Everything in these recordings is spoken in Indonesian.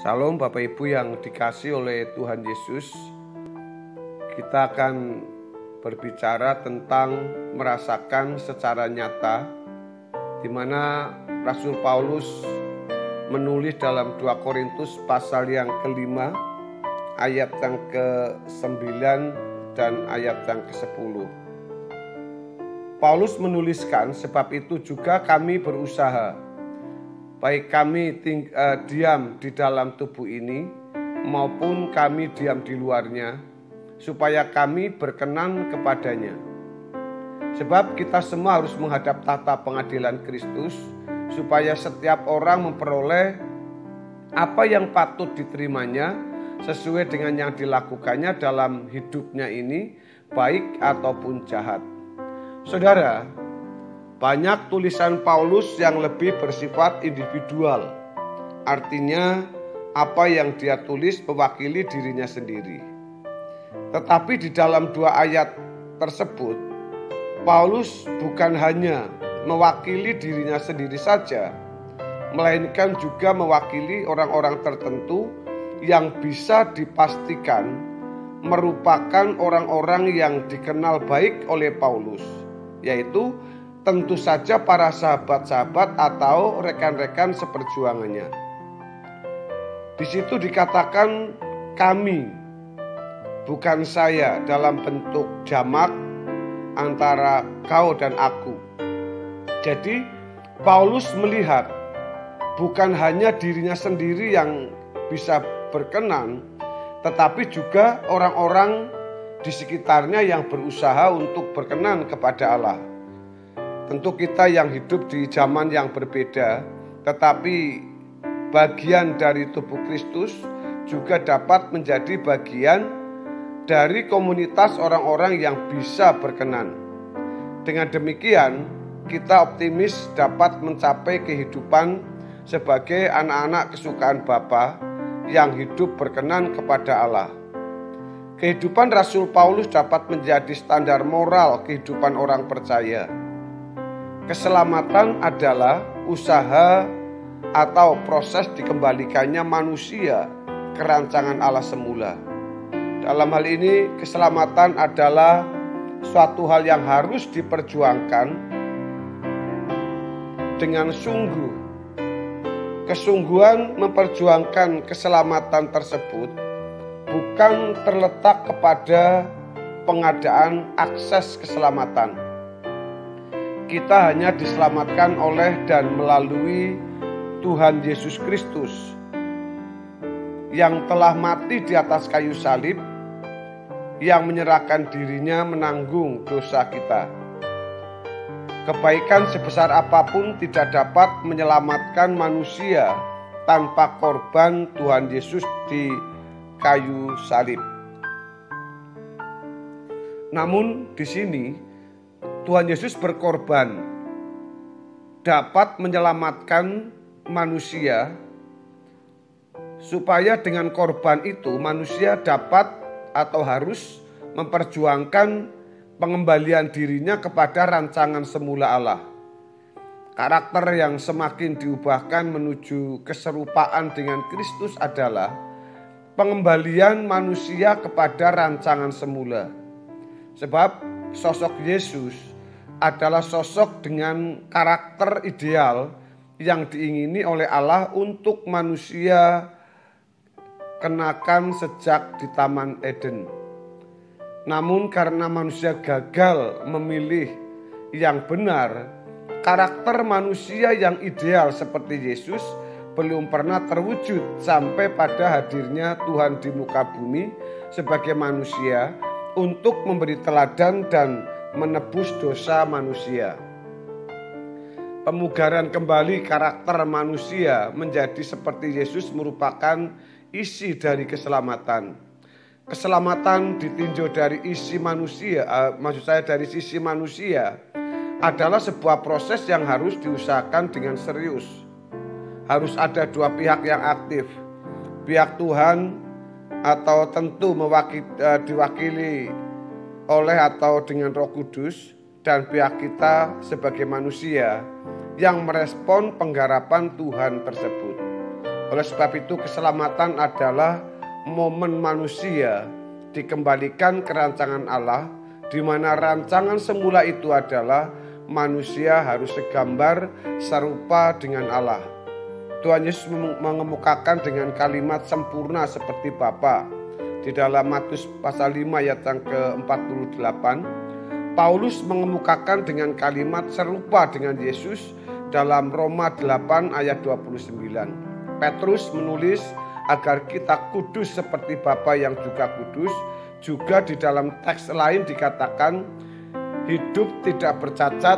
Salam Bapak Ibu yang dikasihi oleh Tuhan Yesus. Kita akan berbicara tentang merasakan secara nyata, di mana Rasul Paulus menulis dalam 2 Korintus pasal yang ke-5, ayat yang ke-9 dan ayat yang ke-10. Paulus menuliskan, sebab itu juga kami berusaha, baik kami diam di dalam tubuh ini maupun kami diam di luarnya, supaya kami berkenan kepadanya. Sebab kita semua harus menghadap tahta pengadilan Kristus, supaya setiap orang memperoleh apa yang patut diterimanya sesuai dengan yang dilakukannya dalam hidupnya ini, baik ataupun jahat. Saudara, banyak tulisan Paulus yang lebih bersifat individual. Artinya, apa yang dia tulis mewakili dirinya sendiri. Tetapi di dalam 2 ayat tersebut, Paulus bukan hanya mewakili dirinya sendiri saja, melainkan juga mewakili orang-orang tertentu yang bisa dipastikan merupakan orang-orang yang dikenal baik oleh Paulus, yaitu tentu saja para sahabat-sahabat atau rekan-rekan seperjuangannya. Di situ dikatakan kami, bukan saya, dalam bentuk jamak antara kau dan aku. Jadi Paulus melihat bukan hanya dirinya sendiri yang bisa berkenan, tetapi juga orang-orang di sekitarnya yang berusaha untuk berkenan kepada Allah. Tentu kita yang hidup di zaman yang berbeda, tetapi bagian dari tubuh Kristus juga dapat menjadi bagian dari komunitas orang-orang yang bisa berkenan. Dengan demikian, kita optimis dapat mencapai kehidupan sebagai anak-anak kesukaan Bapa yang hidup berkenan kepada Allah. Kehidupan Rasul Paulus dapat menjadi standar moral kehidupan orang percaya. Keselamatan adalah usaha atau proses dikembalikannya manusia ke rancangan Allah semula. Dalam hal ini, keselamatan adalah suatu hal yang harus diperjuangkan dengan sungguh. Kesungguhan memperjuangkan keselamatan tersebut bukan terletak kepada pengadaan akses keselamatan. Kita hanya diselamatkan oleh dan melalui Tuhan Yesus Kristus yang telah mati di atas kayu salib, yang menyerahkan dirinya menanggung dosa kita. Kebaikan sebesar apapun tidak dapat menyelamatkan manusia tanpa korban Tuhan Yesus di kayu salib. Namun di sini Tuhan Yesus berkorban dapat menyelamatkan manusia, supaya dengan korban itu manusia dapat atau harus memperjuangkan pengembalian dirinya kepada rancangan semula Allah. Karakter yang semakin diubahkan menuju keserupaan dengan Kristus adalah pengembalian manusia kepada rancangan semula. Sebab sosok Yesus adalah sosok dengan karakter ideal yang diingini oleh Allah untuk manusia kenakan sejak di Taman Eden. Namun karena manusia gagal memilih yang benar, karakter manusia yang ideal seperti Yesus belum pernah terwujud sampai pada hadirnya Tuhan di muka bumi sebagai manusia untuk memberi teladan dan menebus dosa manusia. Pemugaran kembali karakter manusia menjadi seperti Yesus merupakan isi dari keselamatan. Keselamatan ditinjau dari isi manusia, dari sisi manusia, adalah sebuah proses yang harus diusahakan dengan serius. Harus ada 2 pihak yang aktif, pihak Tuhan atau tentu diwakili oleh atau dengan Roh Kudus, dan pihak kita sebagai manusia yang merespon penggarapan Tuhan tersebut. Oleh sebab itu keselamatan adalah momen manusia dikembalikan ke rancangan Allah, di mana rancangan semula itu adalah manusia harus segambar serupa dengan Allah. Tuhan Yesus mengemukakan dengan kalimat sempurna seperti Bapa. Di dalam Matius pasal 5 ayat yang ke-48, Paulus mengemukakan dengan kalimat serupa dengan Yesus dalam Roma 8 ayat 29. Petrus menulis agar kita kudus seperti Bapa yang juga kudus. Juga di dalam teks lain dikatakan hidup tidak bercacat,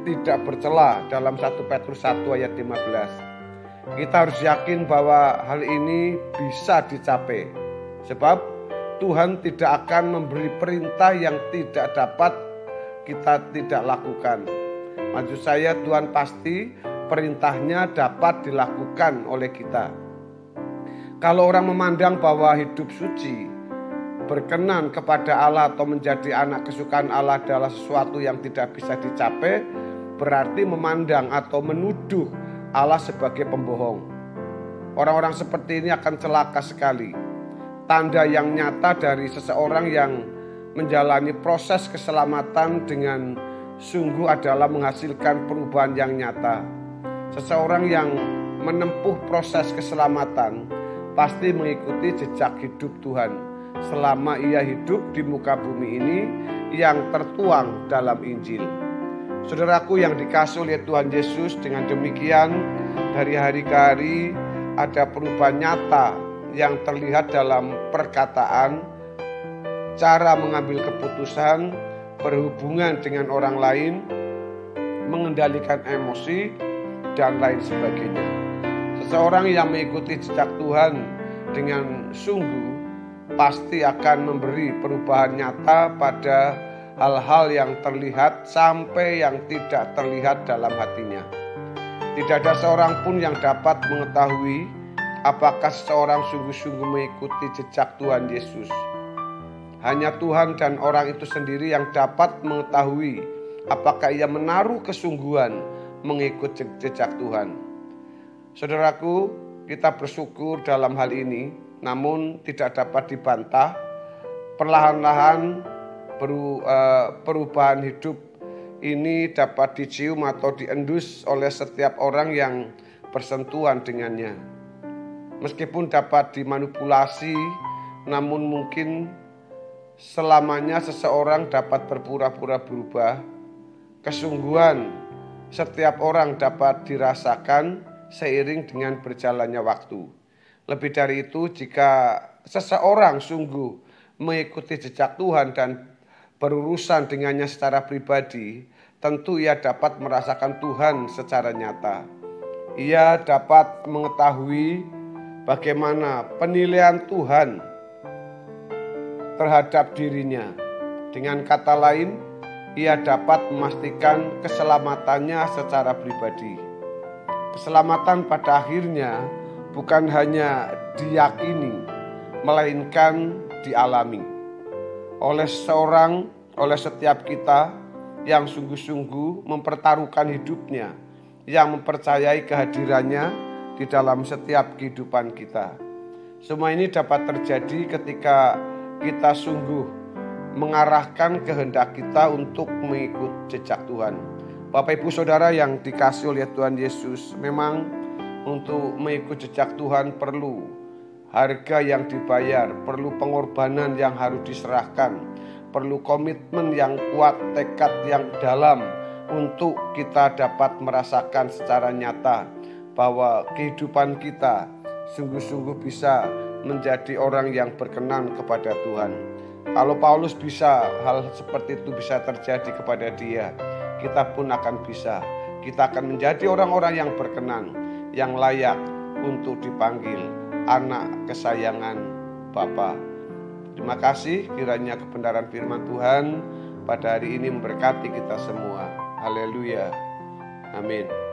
tidak bercela dalam 1 Petrus 1 ayat 15. Kita harus yakin bahwa hal ini bisa dicapai. Sebab Tuhan tidak akan memberi perintah yang tidak dapat kita tidak lakukan. Maksud saya Tuhan pasti perintahnya dapat dilakukan oleh kita. Kalau orang memandang bahwa hidup suci, berkenan kepada Allah atau menjadi anak kesukaan Allah adalah sesuatu yang tidak bisa dicapai, berarti memandang atau menuduh Allah sebagai pembohong. Orang-orang seperti ini akan celaka sekali. Tanda yang nyata dari seseorang yang menjalani proses keselamatan dengan sungguh adalah menghasilkan perubahan yang nyata. Seseorang yang menempuh proses keselamatan pasti mengikuti jejak hidup Tuhan selama ia hidup di muka bumi ini yang tertuang dalam Injil. Saudaraku yang dikasihi oleh Tuhan Yesus, dengan demikian dari hari ke hari ada perubahan nyata yang terlihat dalam perkataan, cara mengambil keputusan, berhubungan dengan orang lain, mengendalikan emosi, dan lain sebagainya. Seseorang yang mengikuti jejak Tuhan dengan sungguh pasti akan memberi perubahan nyata pada hal-hal yang terlihat sampai yang tidak terlihat dalam hatinya. Tidak ada seorang pun yang dapat mengetahui apakah seseorang sungguh-sungguh mengikuti jejak Tuhan Yesus. Hanya Tuhan dan orang itu sendiri yang dapat mengetahui apakah ia menaruh kesungguhan mengikut jejak Tuhan. Saudaraku, kita bersyukur dalam hal ini, namun tidak dapat dibantah. Perlahan-lahan perubahan hidup ini dapat dicium atau diendus oleh setiap orang yang bersentuhan dengannya. Meskipun dapat dimanipulasi, namun mungkin selamanya seseorang dapat berpura-pura berubah. Kesungguhan setiap orang dapat dirasakan seiring dengan berjalannya waktu. Lebih dari itu, jika seseorang sungguh mengikuti jejak Tuhan dan berurusan dengannya secara pribadi, tentu ia dapat merasakan Tuhan secara nyata. Ia dapat mengetahui bagaimana penilaian Tuhan terhadap dirinya. Dengan kata lain, ia dapat memastikan keselamatannya secara pribadi. Keselamatan pada akhirnya bukan hanya diyakini, melainkan dialami oleh setiap kita yang sungguh-sungguh mempertaruhkan hidupnya, yang mempercayai kehadirannya di dalam setiap kehidupan kita. Semua ini dapat terjadi ketika kita sungguh mengarahkan kehendak kita untuk mengikut jejak Tuhan. Bapak Ibu Saudara yang dikasihi oleh Tuhan Yesus, memang untuk mengikut jejak Tuhan perlu harga yang dibayar, perlu pengorbanan yang harus diserahkan, perlu komitmen yang kuat, tekad yang dalam untuk kita dapat merasakan secara nyata bahwa kehidupan kita sungguh-sungguh bisa menjadi orang yang berkenan kepada Tuhan. Kalau Paulus bisa, hal seperti itu bisa terjadi kepada dia, kita pun akan bisa. Kita akan menjadi orang-orang yang berkenan, yang layak untuk dipanggil anak kesayangan Bapa. Terima kasih, kiranya kebenaran firman Tuhan pada hari ini memberkati kita semua. Haleluya. Amin.